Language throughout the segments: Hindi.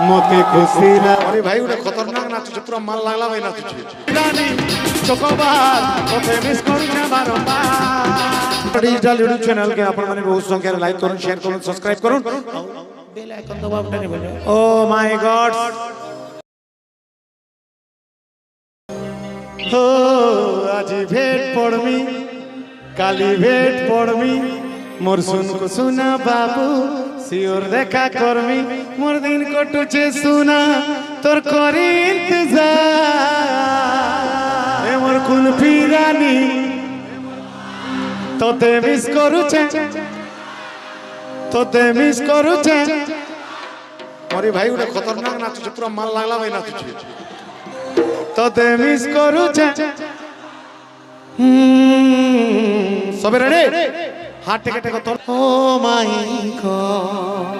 मते खुशी ना अरे भाई उठे खतरनाक नाचुचे पूरा माल लागला भाई नाचुचे रानी चोकोबार मते मिस करूचे बारंबार डिजिटल यूट्यूब चैनल के आपण माने बहुत संख्या लाइक करून शेयर करून सब्सक्राइब करून बेल आइकन दबावटा नहीं बोलो ओ माय गॉड हो आज भेट पड़मी काली भेट पड़मी मोर सुन को सुना बाबू सियोर देखा करमी मोर दिन कटुचे सुना तोर करी इंतजार ए मोर कुल्फी रानी तोते मिस करूचे मोरी भाई उठे खतरनाक नाचुचे पूरा माल लागला भाई नाचुचे तोते मिस करूचे सबे रेडी हाथ टेके टेके तोर ओ माय गॉड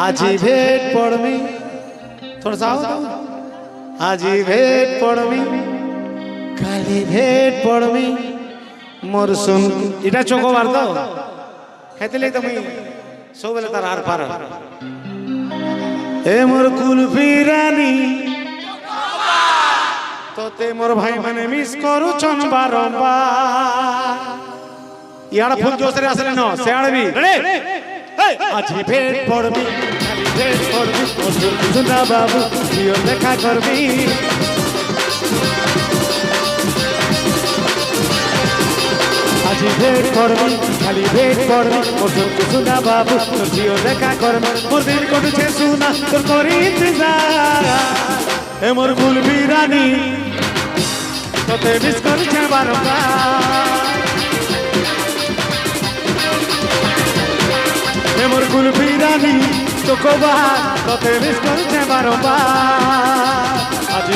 आज भेट पड़मी थोड़ा जाओ आज भेट पड़मी काली भेट पड़मी मोर सुन इटा चोकोबार तो हेतले तो मैं सो बेले तार आर पार ए मोर कुल्फी रानी तोते मोर भाई माने मिस करू छन बारंबार यार फुल जोश रे आसले न सेआड़ भी रेडी आज भेट पड़मी खाली भेट पड़मी सुना बाबू जियो देखा करबी आज भेट पड़मी खाली भेट पड़मी सुना बाबू जियो देखा करबी मोर दिन कटुचे सुना तोर करी इंतजार ए मोर कुल्फी रानी तोते मिस करूचे बारंबार ए मोर कुल्फी रानी चोकोबार तोते मिस करूचे बारंबार आज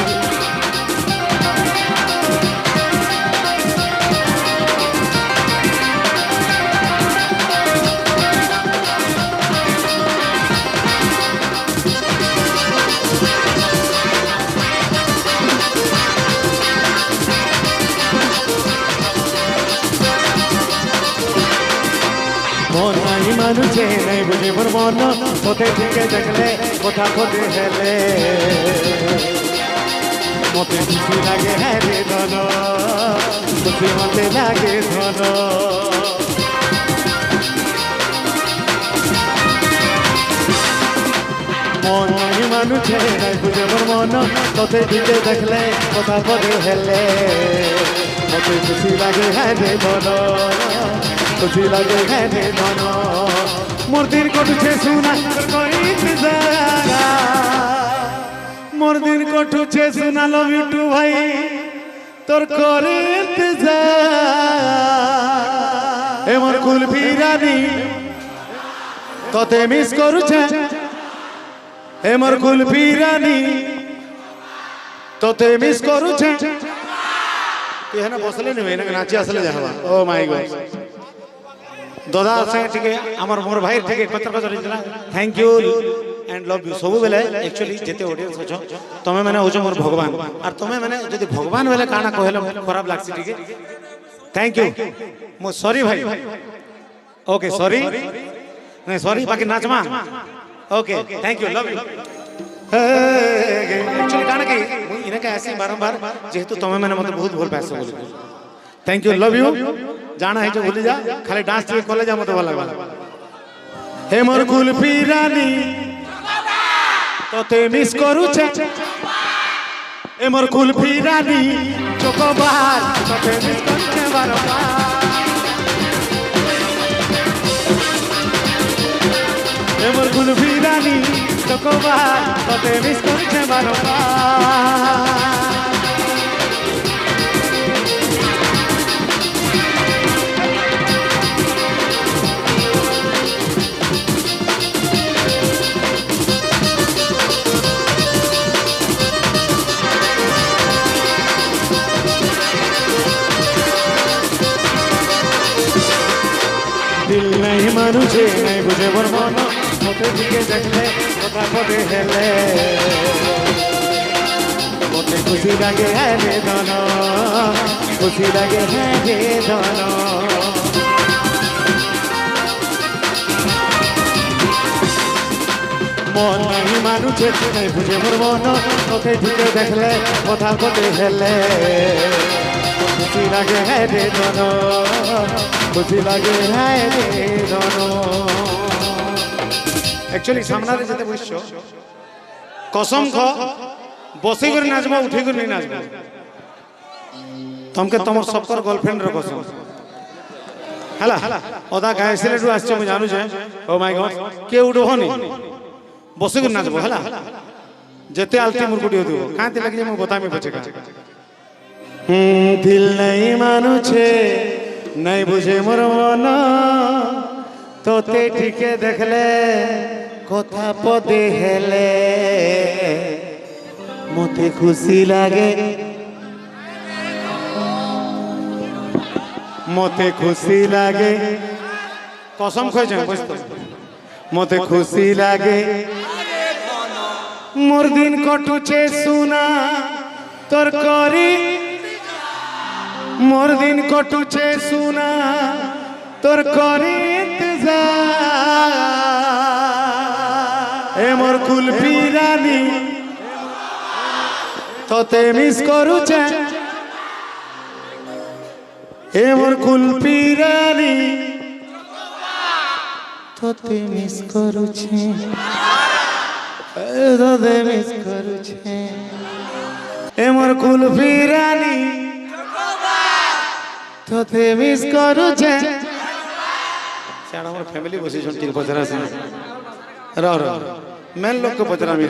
मन नहीं मानुचे नहीं बुझे मोर मन तोते ठीके देखले कथा खोटे हेले मते खुशी लागे है रे धन खुशी मते लागे धन मन नहीं मानुचे नहीं बुझे मोर मन तोते ठीके देखले कथा खोटे हेले मते खुशी लागे है रे धन खुशी लगे है रे धनो मोर दिन कटुचे सुना तोर करी इंतजार मोर दिन कटुचे सुना लव यू टू भाई तोर करी इंतजार ए मोर कुल्फी रानी तोते मिस करूचे ए मोर कुल्फी रानी तोते मिस करूचे तू है ना बसले नहीं ना नाची आसले जावा ओ माय गॉड दादा से ठीक है আমার মোর ভাই ঠিক है पत्र को दिला thank you and love you सब बेले एक्चुअली जेते ऑडियंस हो तमे माने हो मोर भगवान और तमे माने जदी भगवान बेले काना कहले खराब लागसी ठीक है थैंक यू मो सॉरी भाई ओके सॉरी नहीं सॉरी बाकी नाचमा okay thank you love you actually काना के इने का ऐसे बारंबार जेहेतु तमे माने मते बहुत भूल पैसे बोली थैंक यू लव यू जाना है जो भूल जा खाली डांस के कॉलेज मत वाला हे मोर कुल्फी रानी तोते मिस करूचे ए मोर कुल्फी रानी चोकोबार तोते मिस करूचे बारंबार ए मोर कुल्फी रानी चोकोबार तोते मिस करूचे बारंबार दिल नहीं मानुचे नहीं बुझे मोर मन मते ठीके देखले कथा खोटे हेले मते खुशी लागे है रे धन खुशी लागे है रे धन মন নাই মানুষে নাই বুঝে মোর মন তোকে ঢুকে দেখলে কথা বলে হেলে খুশি লাগে হ্যাঁ রে ধন খুশি লাগে হ্যাঁ রে ধন একচুয়ালি সামনারে যেতে বুঝছো কসম খ বসি করে নাচবো উঠি করে नहीं নাচবো তমকে তোমার সবকর গার্লফ্রেন্ডর কসম ହେଲା ଅଧା ଗାଏ ସିଲେଟରୁ ଆସିଛ ମୁଁ ଜାଣୁଛେ ଓ ମାଇ ଗଡ୍ କିଏ ଉଠବନି ବସିକି ନାଚବ ହେଲା ଯେତେ ଆଲତି ମୁର୍କୁଟି ହେଉଥିବ କାହିଁକି ଲାଗିଛି ମୁଁ ବତାମି ପଛେ ଦିଲ ନାଇଁ ମାନୁଛେ ନାଇଁ ବୁଝେ ମୋର ମନ ତୋତେ ଟିକେ ଦେଖିଲେ କଥା ପଦେ ହେଲେ ମୋତେ ଖୁସି ଲାଗେ মতে খুশি লাগে কসম খাইছে বুঝতো মতে খুশি লাগে মোর দিন কটুছে সুনা তোর করি মোর দিন কটুছে সুনা তোর করি ইন্তজার এ মোর কুলফি রানী তোতে মিস করুছে এ মোর কুলফি রানী তোতে মিস করুছে তোতে মিস করুছে এ মোর কুলফি রানী তোতে মিস করুছে সেটা আমার ফ্যামিলি বসেছেন ঠিক পচরা আছে রহ মেন লোক को পচরা আমি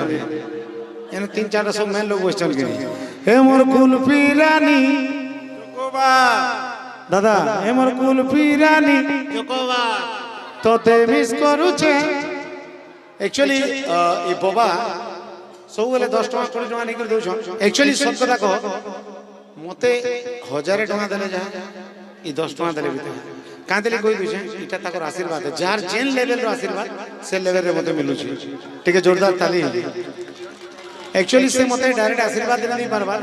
এনে তিন চারটা সব মেন লোক বসেছেন কি এ মোর কুলফি রানী দাদা এ মোর কুলফি রানী তোতে মিস করুছে একচুয়ালি এই বাবা ସବୁବେଳେ 10 ଟଙ୍କା 20 ଟଙ୍କା ନେଇକି ଦଉଛନ୍ একচুয়ালি সব কথা কহ মতে 1000 টাকা দেলে যা এই 10 টাকা দেলে বিতে কাঁদেলে কই দউছে এটা তাকর আশীর্বাদ যার জেন লেভেল র আশীর্বাদ সে লেভেল রে মতে মিলুছে ঠিক জোরদার তালি একচুয়ালি সে মতে ডাইরেক্ট আশীর্বাদ দেলে नहीं পারবা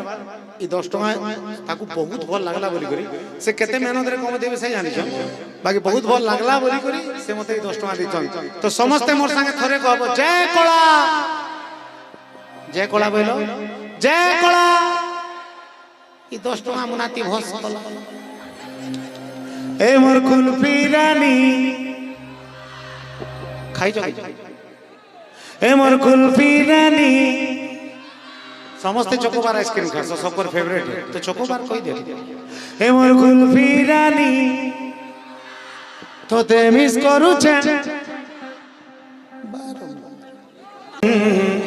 এই 10 টাকা তাকু বহুত ভাল লাগলা বলি করি সে কেতে মেহনত রে কম দেবে সে জানিছ বাকি বহুত ভাল লাগলা বলি করি সে মতে 10 টাকা দিছন তো সমস্ত মোর সঙ্গে থরে কহব জয় কলা जय कला बोलो जय कला ये 10 टका मुनाती भस कला ए मोर कुलफी रानी खाई जा ए मोर कुलफी रानी समस्त चोकोबार आइसक्रीम खा सबकर फेवरेट तो चोकोबार कोई दे ए मोर कुलफी रानी तो ते मिस करू छे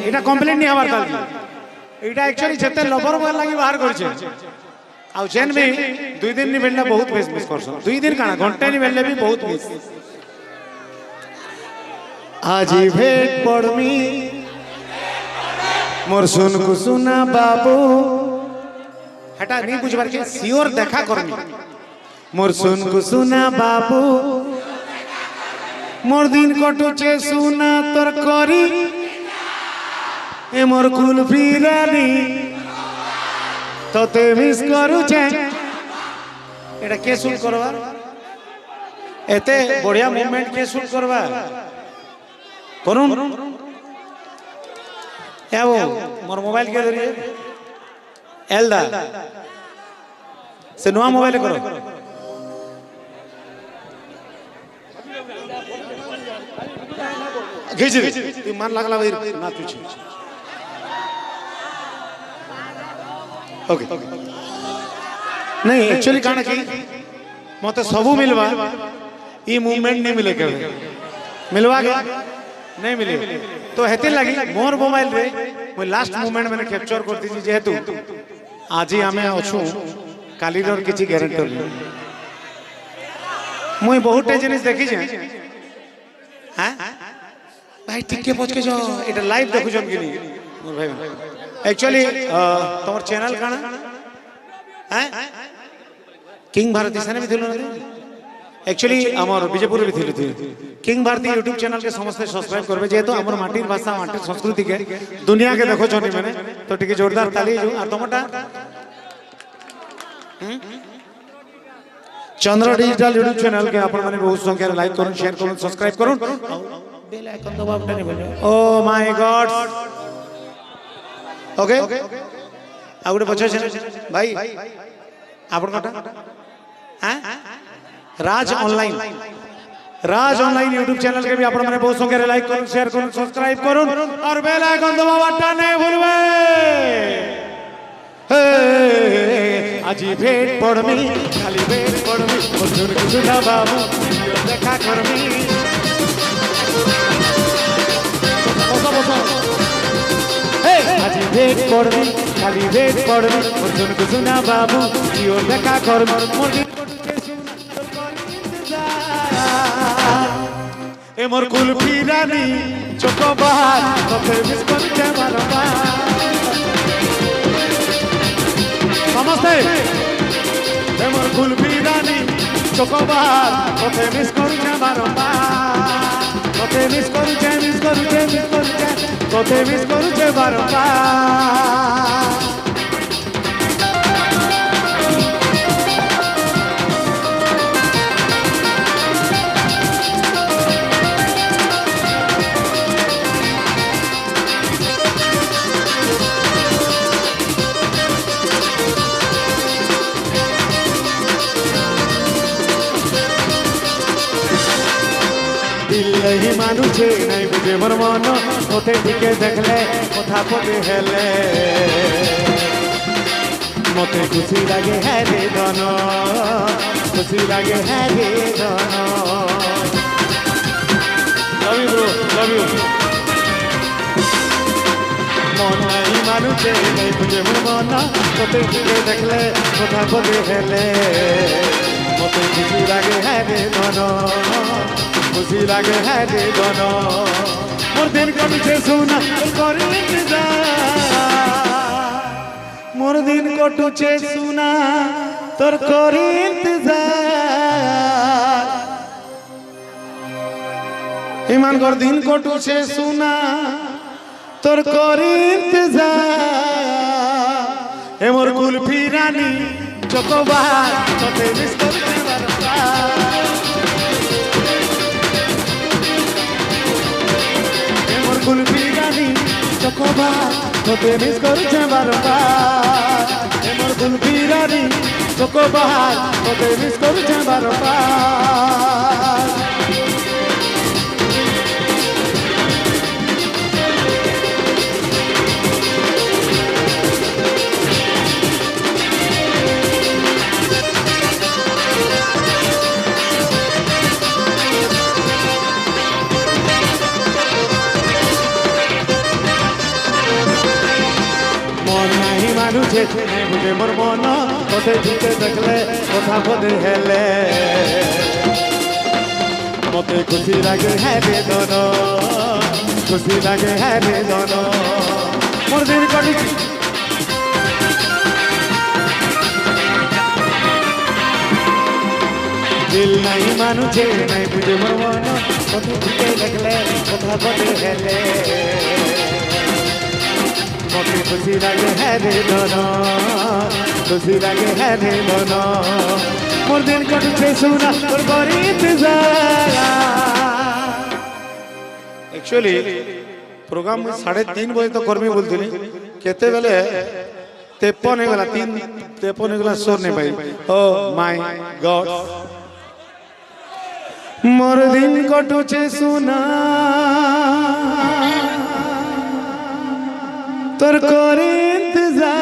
এটা কমপ্লেন নি হবার কাল এটা एक्चुअली যেতে লবর বল লাগি বাহার করছে আউ জেন भी 2 दिन নি বেলনা বহুত মিস করছ 2 दिन কানা ঘন্টা নি বেললে भी बहुत মিস আজি ভেট পড়মি মোর সুন কুসুনা বাবু হটা নি বুঝবার কি সিওর দেখা করমি মোর সুন কুসুনা বাবু মোর দিন কটুছে সুনা তোর করি এ মোর কুলফি রানী তোতে মিস করুছে এটা কে শুট করবা এতে বড়িয়া মুভমেন্ট কে শুট করবা করুন এবো মোর মোবাইল কে ধরিয়ে এলদা সে নয়া মোবাইল করো ঘিচি তুই মান লাগলা ভাই না তুই ओके नहीं एक्चुअली काना की मते सबू मिलवा ई मूवमेंट नहीं मिले के मिलवा के नहीं मिले तो हेते लगी मोर मोबाइल रे मैं लास्ट मूवमेंट मैंने कैप्चर कर दीजी जेहेतु आज ही हमें अछु कालीर किछि गारंटी मुई बहुत जिनिस देखी जे हां भाई ठीक के पहुंच के जाओ एटा लाइव देखु जन कि नहीं मोर भाई एक्चुअली तोर चैनल काना हैं किंग भारती सेने भी थिलो ना एक्चुअली हमर विजयपुर भी थिलो किंग भारती YouTube चैनल के समस्त सब्सक्राइब करबे जेतो हमर माटीर भाषा माटीर संस्कृति के दुनिया के देखो छनी मैंने तो ठीक जोरदार ताली जो और तमटा चंद्र डिजिटल YouTube चैनल के अपन माने बहुत संख्या लाइक करूं शेयर करूं सब्सक्राइब करूं बेल आइकन दबावटा नहीं बोल ओ माय गॉड ओके आ गुटे पछ भाई आपण कटा हां राज ऑनलाइन यूट्यूब चैनल के भी आपण माने बहुत संख्या लाइक करूं शेयर करूं सब्सक्राइब करूं और बेल आइकन दबावटा नहीं भूलबे আজি भेट पड़मी खाली भेट पड़मी अर्जुन सुधा बाबू देखा करमी আজি भेट पड़मी खाली भेट पड़मी अर्जुन सुधा बाबू देखा करमी ए मोर कुल्फी रानी चोकोबार तोते मिस करके बारंबार नमस्ते ए मोर कुल्फी रानी चोकोबार तोते मिस करूचे बारंबार तोते मिस करूचे तोते मिस करूचे बारंबार नहीं मानुचे नहीं बुझे मोर मन ओते टिके देखले कथा पते हेले मते खुशी लागे है रे धन खुशी लागे है रे धन love you bro love you मन नहीं मानुचे नहीं बुझे मोर मन ओते टिके देखले कथा पते हेले मते खुशी लागे है रे धन खुशी लागे है रे दोनों मोर दिन कटुचे सुना कर इंतजार मोर दिन कटुचे सुना तोर कर इंतजार ईमान कर दिन कटुचे सुना तोर कर इंतजार ए मोर कुल्फी रानी चोकोबार तोते मिस करके कुल्फी रानी चोकोबार तोते मिस करूचे बारंबार ए मोर कुल्फी रानी चोकोबार तोते मिस करूचे बारंबार मानुचे नहीं बुझे मोर मन तोते टिके देखले कथा पते हेले मते खुशी लागे है रे धन खुशी लागे है रे धन मोर दिन कटुची दिल नहीं मानुचे नहीं बुझे मोर मन तोते टिके देखले कथा पते हेले मते खुशी लागे है रे दोनो खुशी लागे है रे दोनो मोर दिन कटुचे सुना तोर करी इंतजार एक्चुअली प्रोग्राम 3:30 बजे तो कर्मी बोलथिनी केते बेले 53 हे गला 53 हे गला सोर ने भाई ओ माय गॉड मोर दिन कटुचे सुना तोर कर इंतजार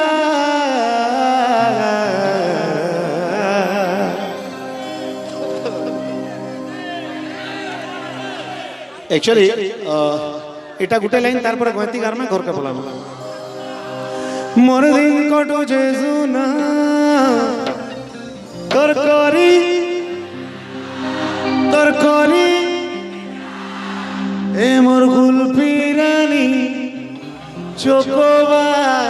एक्चुअली एटा गुटे लाइन तार पर गति गार में घर के बोला मोर दिन कटुचे सुना तोर करी ए मोर कुल्फी रानी चोकोबार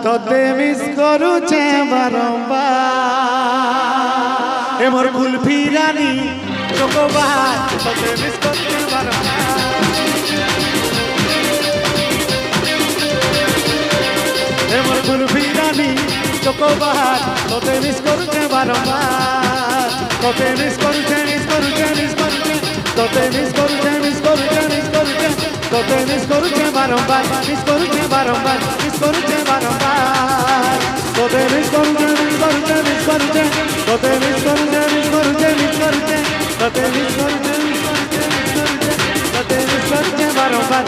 तोते मिस करूचे बारंबार ए मोर कुल्फी रानी चोकोबार तोते मिस करूचे बारंबार ए मोर कुल्फी रानी चोकोबार तोते मिस करूचे बारंबार तोते मिस करूचे তোতে মিস করুছে মিস করুছে মিস করুছে তোতে মিস করুছে বারংবার মিস করুছে বারংবার মিস করুছে বারংবার তোতে মিস করুছে মিস করুছে মিস করুছে তোতে মিস করুছে মিস করুছে মিস করুছে তোতে মিস করুছে মিস করুছে মিস করুছে তোতে মিস করুছে বারংবার